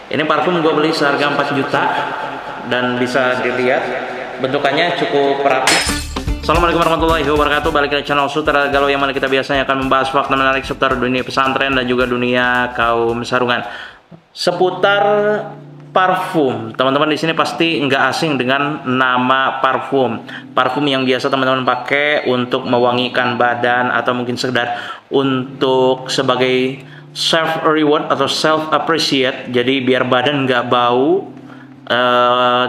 Ini parfum gue beli seharga 4 juta dan bisa dilihat bentukannya cukup rapi. Assalamualaikum warahmatullahi wabarakatuh. Balik ke channel Sutradara Galau yang mana kita biasanya akan membahas fakta menarik seputar dunia pesantren dan juga dunia kaum sarungan. Seputar parfum, teman-teman di sini pasti nggak asing dengan nama parfum. Parfum yang biasa teman-teman pakai untuk mewangikan badan atau mungkin sekedar untuk sebagai self reward atau self appreciate. Jadi biar badan nggak bau.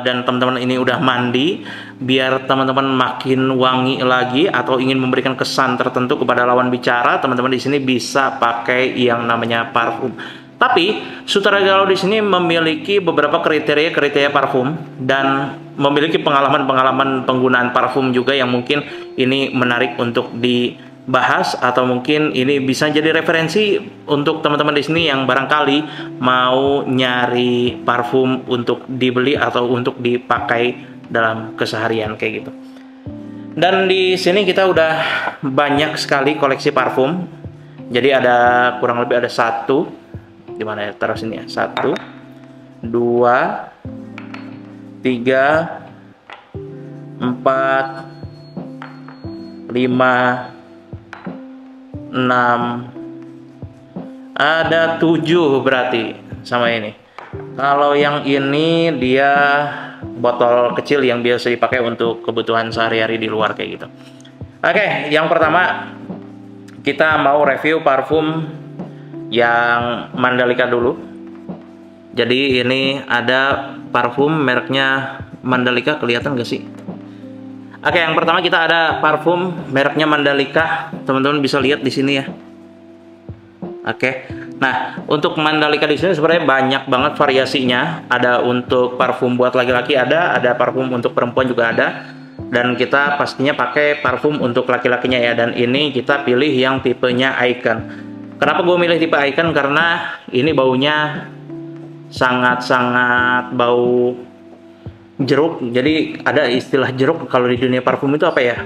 Dan teman-teman ini udah mandi, biar teman-teman makin wangi lagi atau ingin memberikan kesan tertentu kepada lawan bicara, teman-teman di sini bisa pakai yang namanya parfum. Tapi Sutradara Galau di sini memiliki beberapa kriteria parfum dan memiliki pengalaman penggunaan parfum juga yang mungkin ini menarik untuk dibahas atau mungkin ini bisa jadi referensi untuk teman-teman di sini yang barangkali mau nyari parfum untuk dibeli atau untuk dipakai dalam keseharian kayak gitu. Dan di sini kita udah banyak sekali koleksi parfum. Jadi ada kurang lebih ada satu, di mana ya, taruh sini ya, 1 2 3 4 5 6 ada 7 berarti sama ini. Kalau yang ini dia botol kecil yang biasa dipakai untuk kebutuhan sehari-hari di luar kayak gitu. Oke, yang pertama kita mau review parfum yang Mandalika dulu. Jadi ini ada parfum mereknya Mandalika, kelihatan gak sih? Oke, yang pertama kita ada parfum mereknya Mandalika. Teman-teman bisa lihat di sini ya. Oke. Nah, untuk Mandalika di sini sebenarnya banyak banget variasinya. Ada untuk parfum buat laki-laki ada parfum untuk perempuan juga ada. Dan kita pastinya pakai parfum untuk laki-lakinya ya. Dan ini kita pilih yang tipenya Icon. Kenapa gue milih tipe Icon? Karena ini baunya sangat-sangat bau jeruk. Jadi ada istilah jeruk kalau di dunia parfum itu apa ya?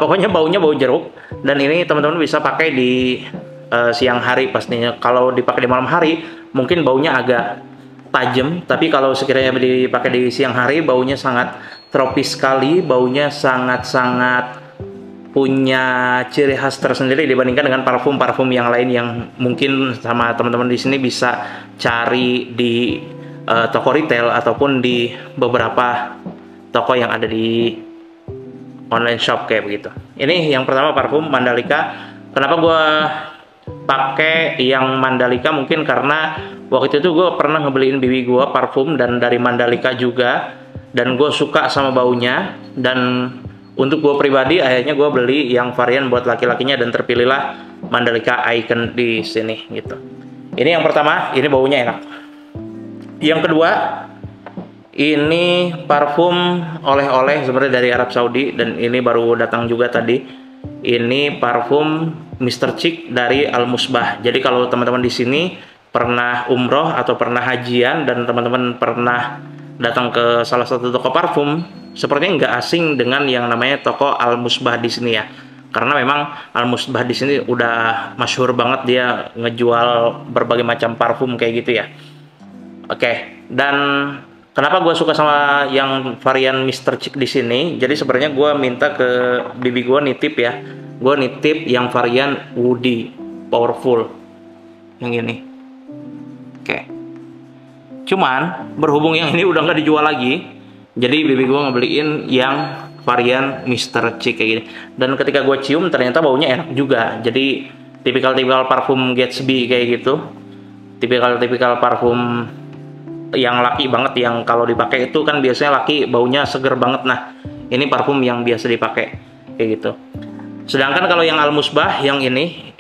Pokoknya baunya bau jeruk. Dan ini teman-teman bisa pakai di siang hari pastinya. Kalau dipakai di malam hari mungkin baunya agak tajam. Tapi kalau sekiranya dipakai di siang hari baunya sangat tropis sekali. Baunya sangat-sangat punya ciri khas tersendiri dibandingkan dengan parfum-parfum yang lain yang mungkin sama teman-teman di sini bisa cari di toko retail ataupun di beberapa toko yang ada di online shop kayak begitu. Ini yang pertama parfum Mandalika. Kenapa gue pakai yang Mandalika? Mungkin karena waktu itu gue pernah ngebeliin bibi gue parfum dan dari Mandalika juga, dan gue suka sama baunya. Dan untuk gue pribadi akhirnya gue beli yang varian buat laki-lakinya dan terpilihlah Mandalika Icon di sini gitu. Ini yang pertama, ini baunya enak. Yang kedua, ini parfum oleh-oleh sebenarnya dari Arab Saudi dan ini baru datang juga tadi. Ini parfum Mr. Chic dari Al-Musbah. Jadi kalau teman-teman di sini pernah umroh atau pernah hajian dan teman-teman pernah datang ke salah satu toko parfum, sepertinya nggak asing dengan yang namanya toko Al-Musbah di sini ya. Karena memang Al-Musbah di sini udah masyhur banget, dia ngejual berbagai macam parfum kayak gitu ya. Oke, dan kenapa gue suka sama yang varian Mr. Chic di sini? Jadi sebenarnya gue minta ke bibi gue nitip ya. Gue nitip yang varian Woody Powerful yang ini. Oke. Cuman berhubung yang ini udah nggak dijual lagi, jadi bibi gue ngebeliin yang varian Mr. Chic kayak gini. Dan ketika gue cium ternyata baunya enak juga. Jadi tipikal parfum Gatsby kayak gitu. Tipikal parfum yang laki banget, yang kalau dipakai itu kan biasanya laki baunya seger banget. Nah, ini parfum yang biasa dipakai kayak gitu. Sedangkan kalau yang Al-Musbah yang ini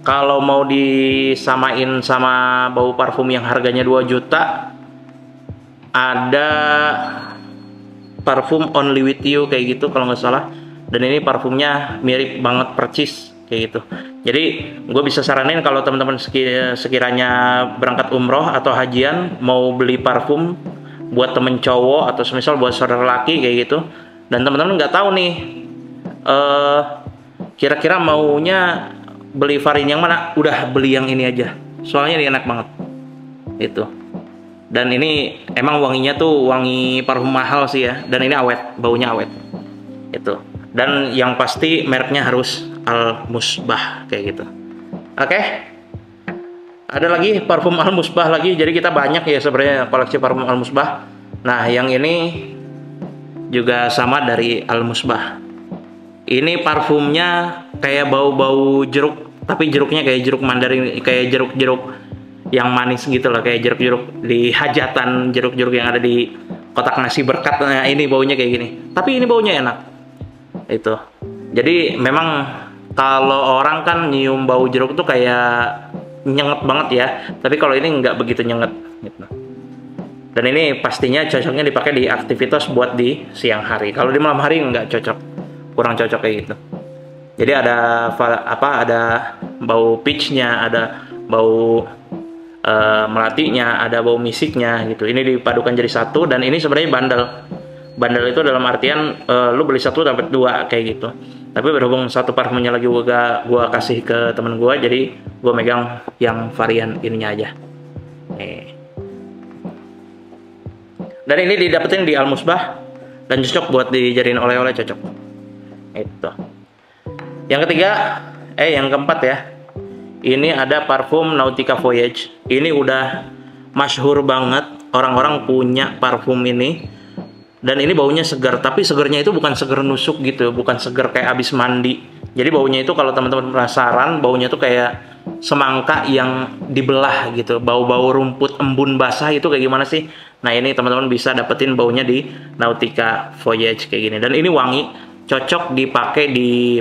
kalau mau disamain sama bau parfum yang harganya 2 juta, ada parfum Only With You kayak gitu kalau nggak salah. Dan ini parfumnya mirip banget percis kayak gitu. Jadi gue bisa saranin kalau teman-teman sekiranya berangkat umroh atau hajian mau beli parfum buat temen cowok atau semisal buat saudara laki kayak gitu, dan teman-teman nggak tahu nih kira-kira maunya beli varian yang mana, udah beli yang ini aja. Soalnya ini enak banget. itu. Dan ini emang wanginya tuh wangi parfum mahal sih ya, dan ini awet, baunya awet itu. Dan yang pasti mereknya harus Al Musbah kayak gitu. Oke. Ada lagi parfum Al Musbah lagi, jadi kita banyak ya sebenarnya koleksi parfum Al Musbah. Nah, yang ini juga sama dari Al Musbah. Ini parfumnya kayak bau-bau jeruk, tapi jeruknya kayak jeruk mandarin, kayak jeruk-jeruk yang manis gitu loh, kayak jeruk-jeruk di hajatan, jeruk-jeruk yang ada di kotak nasi berkat. Nah, ini baunya kayak gini. Tapi ini baunya enak. Itu. Jadi memang kalau orang kan nyium bau jeruk tuh kayak nyenget banget ya. Tapi kalau ini nggak begitu nyenget gitu. Dan ini pastinya cocoknya dipakai di aktivitas buat di siang hari. Kalau di malam hari nggak cocok. Kurang cocok kayak gitu. Jadi ada ada bau peachnya, ada bau melatinya, ada bau misiknya gitu. Ini dipadukan jadi satu, dan ini sebenarnya bandel. Bandel itu dalam artian lu beli satu dapat dua kayak gitu. Tapi berhubung satu parfumnya lagi gua kasih ke temen gua, jadi gua megang yang varian ininya aja. Nih. Dan ini didapetin di Al Musbah dan cocok buat dijadiin oleh-oleh, cocok. Itu. Yang ketiga, yang keempat ya. Ini ada parfum Nautica Voyage. Ini udah masyhur banget, orang-orang punya parfum ini. Dan ini baunya segar, tapi segernya itu bukan seger nusuk gitu, bukan seger kayak abis mandi. Jadi baunya itu kalau teman-teman penasaran, baunya tuh kayak semangka yang dibelah gitu, bau-bau rumput embun basah itu kayak gimana sih? Nah, ini teman-teman bisa dapetin baunya di Nautica Voyage kayak gini. Dan ini wangi, cocok dipakai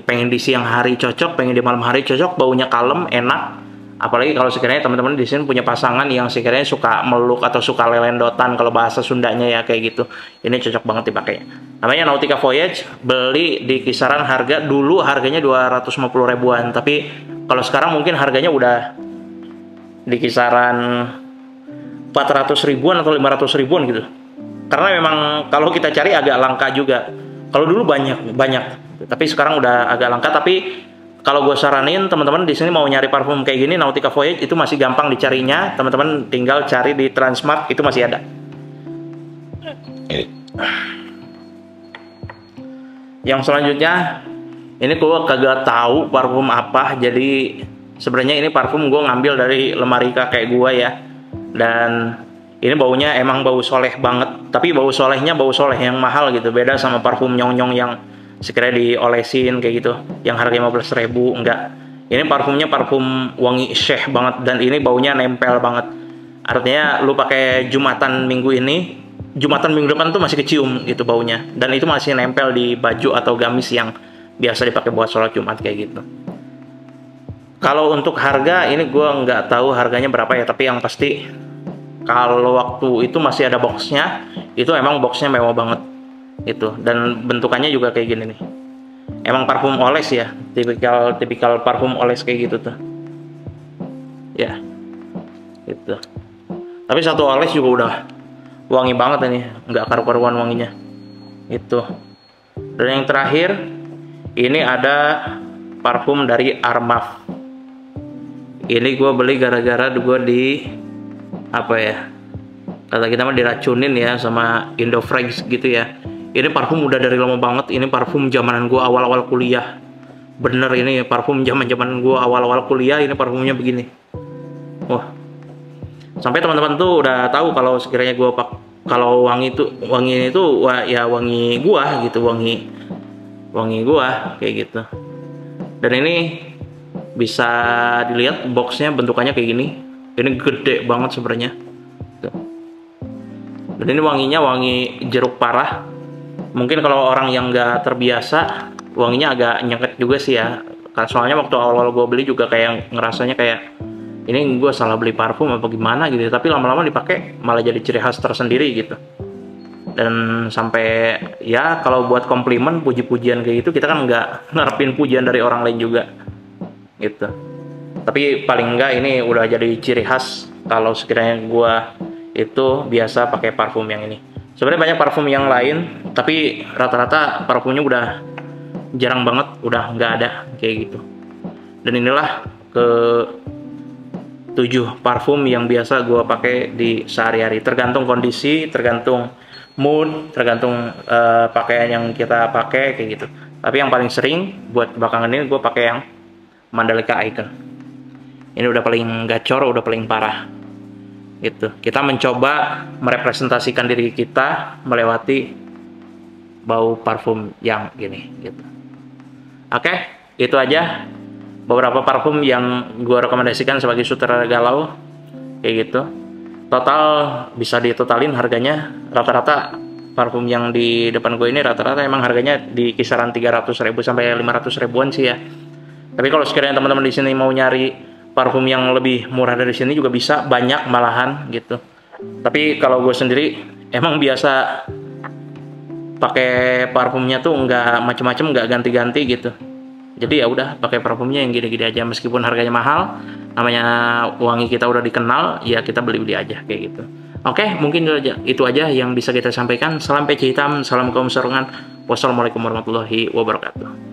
pengen di siang hari cocok, pengen di malam hari cocok, baunya kalem, enak. Apalagi kalau sekiranya teman-teman di sini punya pasangan yang sekiranya suka meluk atau suka lelendotan, kalau bahasa Sundanya ya kayak gitu. Ini cocok banget dipakai. Namanya Nautica Voyage, beli di kisaran harga dulu harganya 250 ribuan, tapi kalau sekarang mungkin harganya udah di kisaran 400 ribuan atau 500 ribuan gitu. Karena memang kalau kita cari agak langka juga. Kalau dulu banyak, tapi sekarang udah agak langka. Tapi kalau gue saranin teman-teman di sini mau nyari parfum kayak gini, Nautica Voyage itu masih gampang dicarinya. Teman-teman tinggal cari di Transmart, itu masih ada. Yang selanjutnya, ini gue kagak tahu parfum apa. Jadi sebenarnya ini parfum gue ngambil dari lemari kakek gue ya. Dan ini baunya emang bau soleh banget, tapi bau solehnya bau soleh yang mahal gitu, beda sama parfum nyong-nyong yang sekiranya diolesin kayak gitu, yang harga 15 ribu, enggak. Ini parfumnya parfum wangi syekh banget, dan ini baunya nempel banget. Artinya lu pakai Jumatan minggu ini, Jumatan minggu depan tuh masih kecium gitu baunya, dan itu masih nempel di baju atau gamis yang biasa dipakai buat sholat Jumat kayak gitu. Kalau untuk harga ini gue nggak tahu harganya berapa ya, tapi yang pasti kalau waktu itu masih ada boxnya, itu emang boxnya mewah banget itu, dan bentukannya juga kayak gini nih. Emang parfum oles ya, tipikal parfum oles kayak gitu tuh. Ya, itu. Tapi satu oles juga udah wangi banget ini, nggak karu-karuan wanginya. Itu. Dan yang terakhir, ini ada parfum dari Armaf. Ini gue beli gara-gara gue di apa ya, kata kita mah diracunin ya sama Indofresh gitu ya. Ini parfum udah dari lama banget. Ini parfum zamanan gua awal-awal kuliah. Bener, ini parfum zaman-zaman gua awal-awal kuliah. Ini parfumnya begini. Wah, sampai teman-teman tuh udah tahu kalau sekiranya gua kalau wangi itu wah, ya wangi gua gitu, wangi gua kayak gitu. Dan ini bisa dilihat boxnya bentukannya kayak gini. Ini gede banget sebenarnya. Dan ini wanginya wangi jeruk parah. Mungkin kalau orang yang nggak terbiasa, wanginya agak nyeket juga sih ya. Soalnya waktu awal-awal gue beli juga kayak ngerasanya kayak ini gue salah beli parfum apa gimana gitu. Tapi lama-lama dipakai malah jadi ciri khas tersendiri gitu. Dan sampai ya kalau buat komplimen, puji-pujian kayak gitu, kita kan nggak ngarepin pujian dari orang lain juga gitu. Tapi paling enggak ini udah jadi ciri khas kalau sekiranya gue itu biasa pakai parfum yang ini. Sebenarnya banyak parfum yang lain, tapi rata-rata parfumnya udah jarang banget, udah nggak ada kayak gitu. Dan inilah 7 parfum yang biasa gue pakai di sehari-hari. Tergantung kondisi, tergantung mood, tergantung pakaian yang kita pakai kayak gitu. Tapi yang paling sering buat belakangan ini gue pakai yang Mandalika Icon. Ini udah paling gacor, udah paling parah. Gitu. Kita mencoba merepresentasikan diri kita melewati bau parfum yang gini gitu. Oke, itu aja beberapa parfum yang gue rekomendasikan sebagai sutradara galau kayak gitu. Total bisa ditotalin harganya rata-rata parfum yang di depan gue ini rata-rata emang harganya di kisaran 300.000 sampai 500 ribuan sih ya. Tapi kalau sekiranya teman-teman di sini mau nyari parfum yang lebih murah dari sini juga bisa, banyak malahan gitu. Tapi kalau gue sendiri emang biasa pakai parfumnya tuh nggak macem-macem, nggak ganti-ganti gitu. Jadi ya udah pakai parfumnya yang gini-gini aja, meskipun harganya mahal, namanya wangi kita udah dikenal, ya kita beli-beli aja kayak gitu. Oke, mungkin itu aja yang bisa kita sampaikan. Salam peci hitam, salam kaum sarungan. Wassalamualaikum warahmatullahi wabarakatuh.